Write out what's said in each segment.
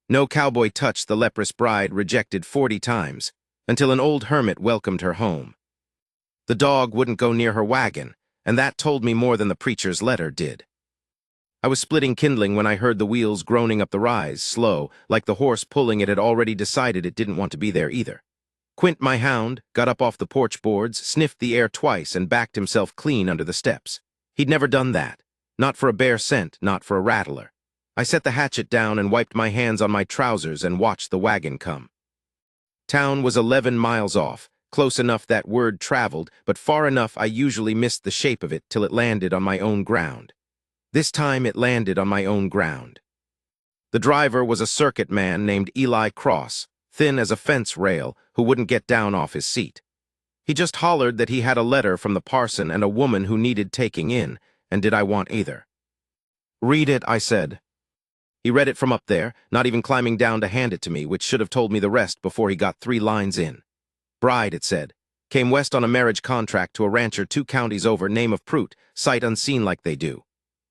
No cowboy touched the leprous bride rejected 40 times, until an old hermit welcomed her home. The dog wouldn't go near her wagon, and that told me more than the preacher's letter did. I was splitting kindling when I heard the wheels groaning up the rise, slow, like the horse pulling it had already decided it didn't want to be there either. Quint, my hound, got up off the porch boards, sniffed the air twice, and backed himself clean under the steps. He'd never done that. Not for a bare scent, not for a rattler. I set the hatchet down and wiped my hands on my trousers and watched the wagon come. Town was 11 miles off, close enough that word traveled, but far enough I usually missed the shape of it till it landed on my own ground. This time it landed on my own ground. The driver was a circuit man named Eli Cross, thin as a fence rail, who wouldn't get down off his seat. He just hollered that he had a letter from the parson and a woman who needed taking in, and did I want either? "Read it," I said. He read it from up there, not even climbing down to hand it to me, which should have told me the rest before he got 3 lines in. Bride, it said. Came west on a marriage contract to a rancher 2 counties over, name of Prout, sight unseen like they do.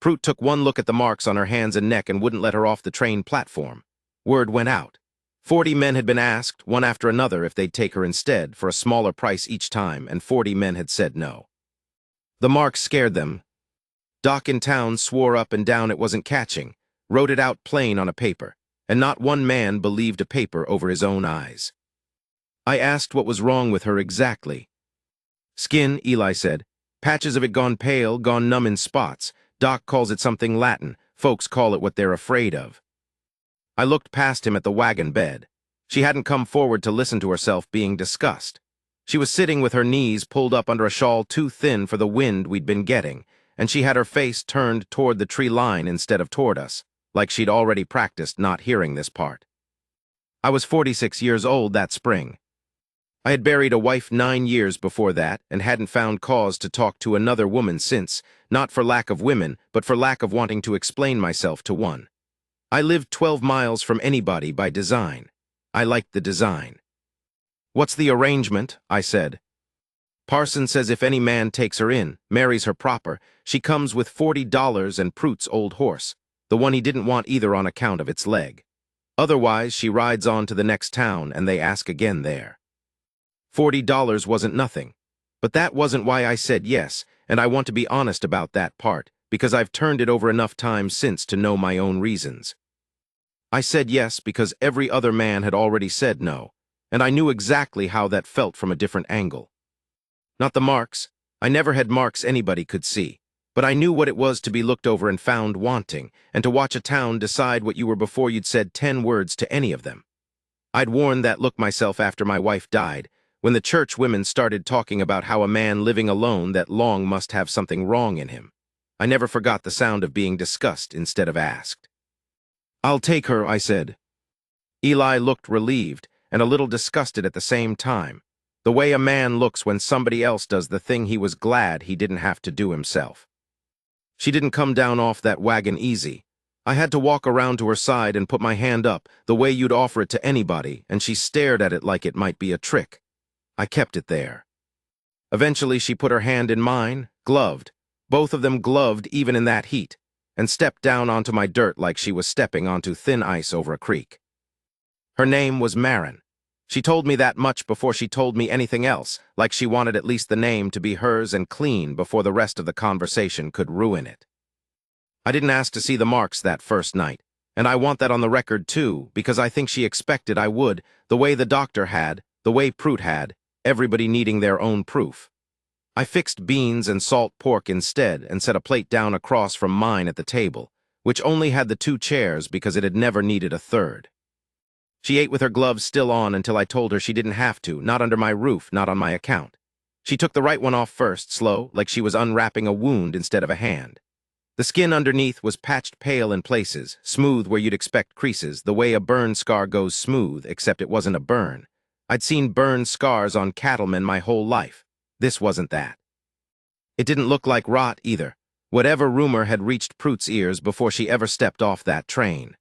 Prout took one look at the marks on her hands and neck and wouldn't let her off the train platform. Word went out. 40 men had been asked, one after another, if they'd take her instead, for a smaller price each time, and 40 men had said no. The marks scared them. Doc in town swore up and down it wasn't catching, wrote it out plain on a paper, and not one man believed a paper over his own eyes. I asked what was wrong with her exactly. "Skin," Eli said. "Patches of it gone pale, gone numb in spots. Doc calls it something Latin. Folks call it what they're afraid of." I looked past him at the wagon bed. She hadn't come forward to listen to herself being discussed. She was sitting with her knees pulled up under a shawl too thin for the wind we'd been getting, and she had her face turned toward the tree line instead of toward us, like she'd already practiced not hearing this part. I was 46 years old that spring. I had buried a wife 9 years before that and hadn't found cause to talk to another woman since, not for lack of women, but for lack of wanting to explain myself to one. I lived 12 miles from anybody by design. I liked the design. "What's the arrangement?" I said. "Parson says if any man takes her in, marries her proper, she comes with $40 and Prout's old horse, the one he didn't want either on account of its leg. Otherwise, she rides on to the next town and they ask again there." $40 wasn't nothing, but that wasn't why I said yes, and I want to be honest about that part, because I've turned it over enough times since to know my own reasons. I said yes because every other man had already said no, and I knew exactly how that felt from a different angle. Not the marks. I never had marks anybody could see, but I knew what it was to be looked over and found wanting, and to watch a town decide what you were before you'd said 10 words to any of them. I'd worn that look myself after my wife died, when the church women started talking about how a man living alone that long must have something wrong in him. I never forgot the sound of being discussed instead of asked. "I'll take her," I said. Eli looked relieved and a little disgusted at the same time, the way a man looks when somebody else does the thing he was glad he didn't have to do himself. She didn't come down off that wagon easy. I had to walk around to her side and put my hand up, the way you'd offer it to anybody, and she stared at it like it might be a trick. I kept it there. Eventually she put her hand in mine, gloved, both of them gloved even in that heat, and stepped down onto my dirt like she was stepping onto thin ice over a creek. Her name was Marin. She told me that much before she told me anything else, like she wanted at least the name to be hers and clean before the rest of the conversation could ruin it. I didn't ask to see the marks that first night, and I want that on the record too, because I think she expected I would, the way the doctor had, the way Prout had, everybody needing their own proof. I fixed beans and salt pork instead and set a plate down across from mine at the table, which only had the 2 chairs because it had never needed a third. She ate with her gloves still on until I told her she didn't have to, not under my roof, not on my account. She took the right one off first, slow, like she was unwrapping a wound instead of a hand. The skin underneath was patched pale in places, smooth where you'd expect creases, the way a burn scar goes smooth, except it wasn't a burn. I'd seen burn scars on cattlemen my whole life. This wasn't that. It didn't look like rot either. Whatever rumor had reached Prout's ears before she ever stepped off that train.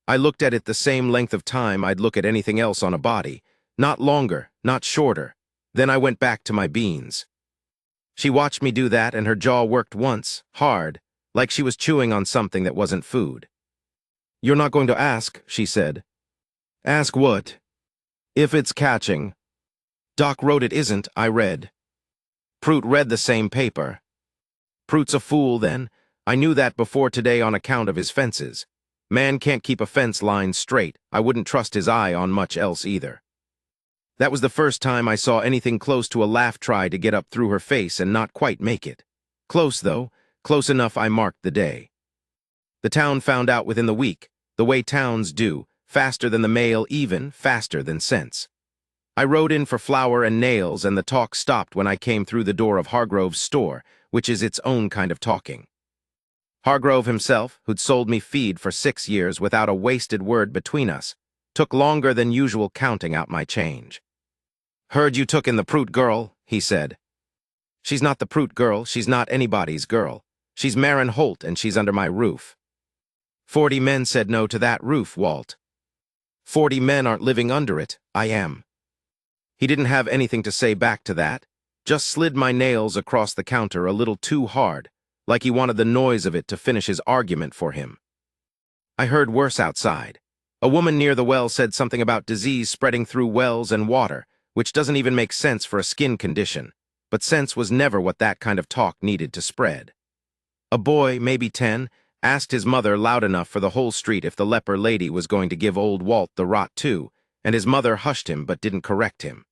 I looked at it the same length of time I'd look at anything else on a body. Not longer, not shorter. Then I went back to my beans. She watched me do that and her jaw worked once, hard, like she was chewing on something that wasn't food. You're not going to ask, she said. Ask what? If it's catching. Doc wrote it isn't, I read. Prout read the same paper. Prout's a fool, then. I knew that before today on account of his fences. Man can't keep a fence line straight. I wouldn't trust his eye on much else either. That was the first time I saw anything close to a laugh try to get up through her face and not quite make it. Close, though. Close enough I marked the day. The town found out within the week, the way towns do, faster than the mail, even faster than sense. I rode in for flour and nails, and the talk stopped when I came through the door of Hargrove's store, which is its own kind of talking. Hargrove himself, who'd sold me feed for 6 years without a wasted word between us, took longer than usual counting out my change. Heard you took in the Prout girl, he said. She's not the Prout girl, she's not anybody's girl. She's Marin Holt, and she's under my roof. 40 men said no to that roof, Walt. 40 men aren't living under it, I am. He didn't have anything to say back to that, just slid my nails across the counter a little too hard, like he wanted the noise of it to finish his argument for him. I heard worse outside. A woman near the well said something about disease spreading through wells and water, which doesn't even make sense for a skin condition, but sense was never what that kind of talk needed to spread. A boy, maybe 10, asked his mother loud enough for the whole street if the leper lady was going to give old Walt the rot too, and his mother hushed him but didn't correct him.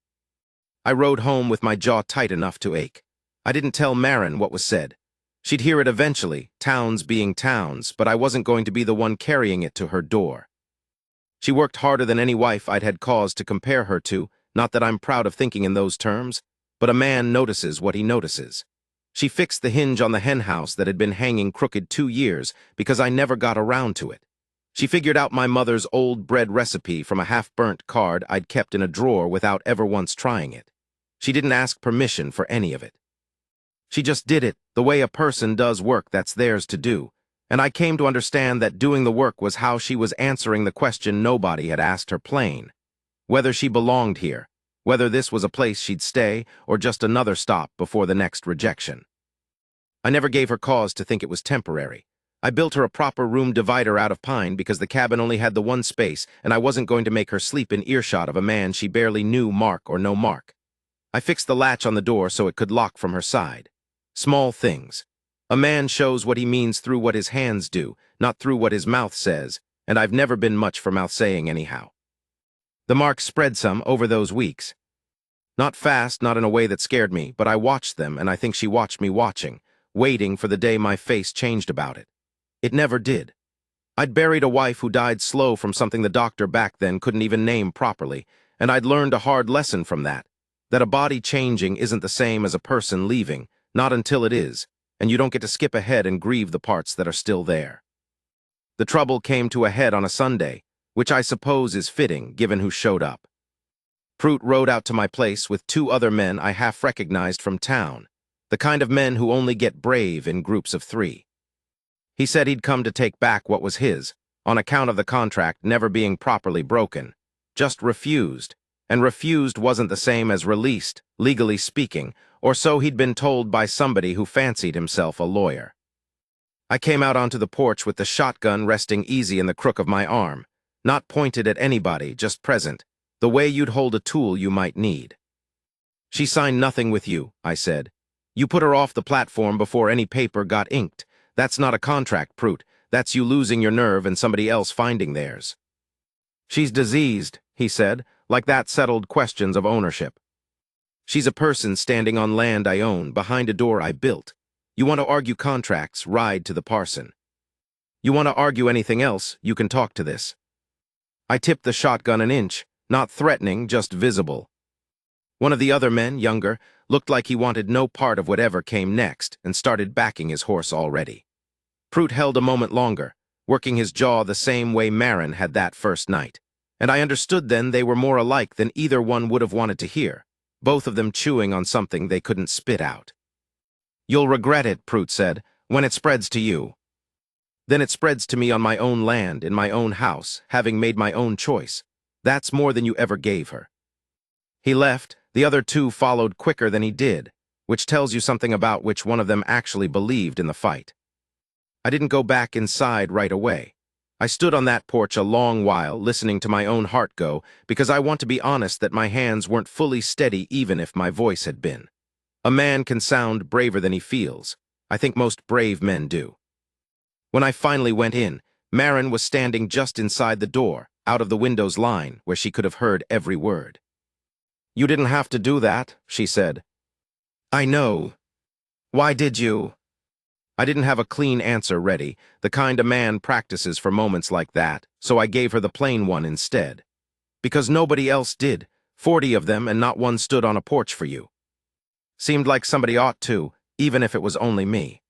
I rode home with my jaw tight enough to ache. I didn't tell Marin what was said. She'd hear it eventually, towns being towns, but I wasn't going to be the one carrying it to her door. She worked harder than any wife I'd had cause to compare her to, not that I'm proud of thinking in those terms, but a man notices what he notices. She fixed the hinge on the henhouse that had been hanging crooked 2 years because I never got around to it. She figured out my mother's old bread recipe from a half-burnt card I'd kept in a drawer without ever once trying it. She didn't ask permission for any of it. She just did it the way a person does work that's theirs to do, and I came to understand that doing the work was how she was answering the question nobody had asked her plain. Whether she belonged here, whether this was a place she'd stay, or just another stop before the next rejection. I never gave her cause to think it was temporary. I built her a proper room divider out of pine because the cabin only had the one space, and I wasn't going to make her sleep in earshot of a man she barely knew, mark or no mark. I fixed the latch on the door so it could lock from her side. Small things. A man shows what he means through what his hands do, not through what his mouth says, and I've never been much for mouth-saying anyhow. The marks spread some over those weeks. Not fast, not in a way that scared me, but I watched them, and I think she watched me watching, waiting for the day my face changed about it. It never did. I'd buried a wife who died slow from something the doctor back then couldn't even name properly, and I'd learned a hard lesson from that a body changing isn't the same as a person leaving, not until it is, and you don't get to skip ahead and grieve the parts that are still there. The trouble came to a head on a Sunday, which I suppose is fitting, given who showed up. Prout rode out to my place with 2 other men I half recognized from town, the kind of men who only get brave in groups of 3. He said he'd come to take back what was his, on account of the contract never being properly broken, just refused, and refused wasn't the same as released, legally speaking, or so he'd been told by somebody who fancied himself a lawyer. I came out onto the porch with the shotgun resting easy in the crook of my arm, not pointed at anybody, just present, the way you'd hold a tool you might need. She signed nothing with you, I said. You put her off the platform before any paper got inked. That's not a contract, Prout. That's you losing your nerve and somebody else finding theirs. She's diseased, he said, like that settled questions of ownership. She's a person standing on land I own, behind a door I built. You want to argue contracts, ride to the parson. You want to argue anything else, you can talk to this. I tipped the shotgun an inch, not threatening, just visible. One of the other men, younger, looked like he wanted no part of whatever came next and started backing his horse already. Prout held a moment longer, working his jaw the same way Marin had that first night, and I understood then they were more alike than either one would have wanted to hear, both of them chewing on something they couldn't spit out. You'll regret it, Prout said, when it spreads to you. Then it spreads to me on my own land, in my own house, having made my own choice. That's more than you ever gave her. He left, the other 2 followed quicker than he did, which tells you something about which one of them actually believed in the fight. I didn't go back inside right away. I stood on that porch a long while, listening to my own heart go, because I want to be honest that my hands weren't fully steady even if my voice had been. A man can sound braver than he feels. I think most brave men do. When I finally went in, Marin was standing just inside the door, out of the window's line, where she could have heard every word. "You didn't have to do that," she said. "I know. Why did you?" I didn't have a clean answer ready, the kind a man practices for moments like that, so I gave her the plain one instead. "Because nobody else did. 40 of them and not one stood on a porch for you. Seemed like somebody ought to, even if it was only me."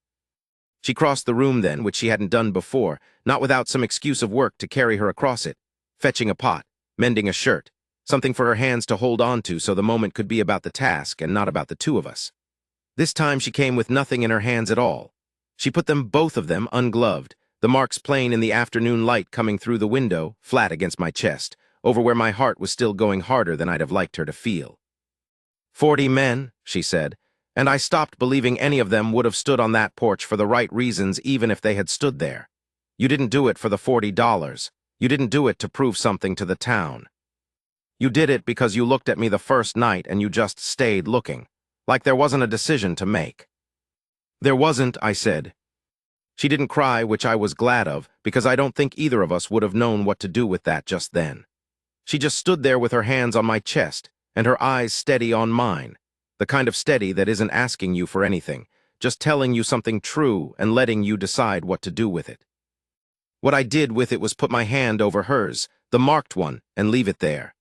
She crossed the room then, which she hadn't done before, not without some excuse of work to carry her across it, fetching a pot, mending a shirt, something for her hands to hold on to so the moment could be about the task and not about the two of us. This time she came with nothing in her hands at all. She put them, both of them, ungloved, the marks plain in the afternoon light coming through the window, flat against my chest, over where my heart was still going harder than I'd have liked her to feel. 40 men, she said, and I stopped believing any of them would have stood on that porch for the right reasons even if they had stood there. You didn't do it for the $40. You didn't do it to prove something to the town. You did it because you looked at me the first night and you just stayed looking, like there wasn't a decision to make. "There wasn't," I said. She didn't cry, which I was glad of, because I don't think either of us would have known what to do with that just then. She just stood there with her hands on my chest and her eyes steady on mine, the kind of steady that isn't asking you for anything, just telling you something true and letting you decide what to do with it. What I did with it was put my hand over hers, the marked one, and leave it there.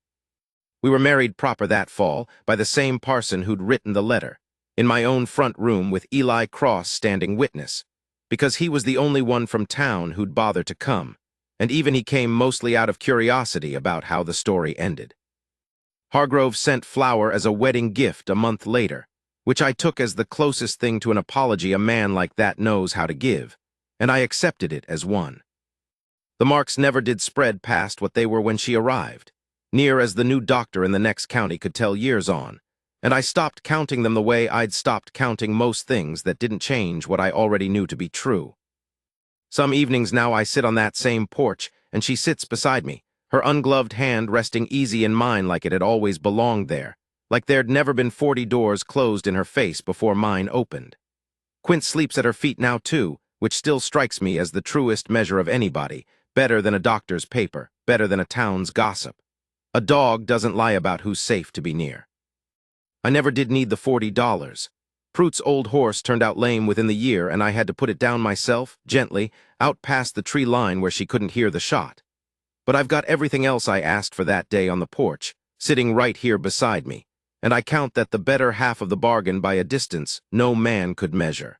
We were married proper that fall by the same parson who'd written the letter, in my own front room with Eli Cross standing witness, because he was the only one from town who'd bother to come, and even he came mostly out of curiosity about how the story ended. Hargrove sent flour as a wedding gift a month later, which I took as the closest thing to an apology a man like that knows how to give, and I accepted it as one. The marks never did spread past what they were when she arrived, near as the new doctor in the next county could tell years on, and I stopped counting them the way I'd stopped counting most things that didn't change what I already knew to be true. Some evenings now I sit on that same porch, and she sits beside me, her ungloved hand resting easy in mine like it had always belonged there, like there'd never been 40 doors closed in her face before mine opened. Quint sleeps at her feet now too, which still strikes me as the truest measure of anybody, better than a doctor's paper, better than a town's gossip. A dog doesn't lie about who's safe to be near. I never did need the $40. Prute's old horse turned out lame within the year, and I had to put it down myself, gently, out past the tree line where she couldn't hear the shot. But I've got everything else I asked for that day on the porch, sitting right here beside me, and I count that the better half of the bargain by a distance no man could measure.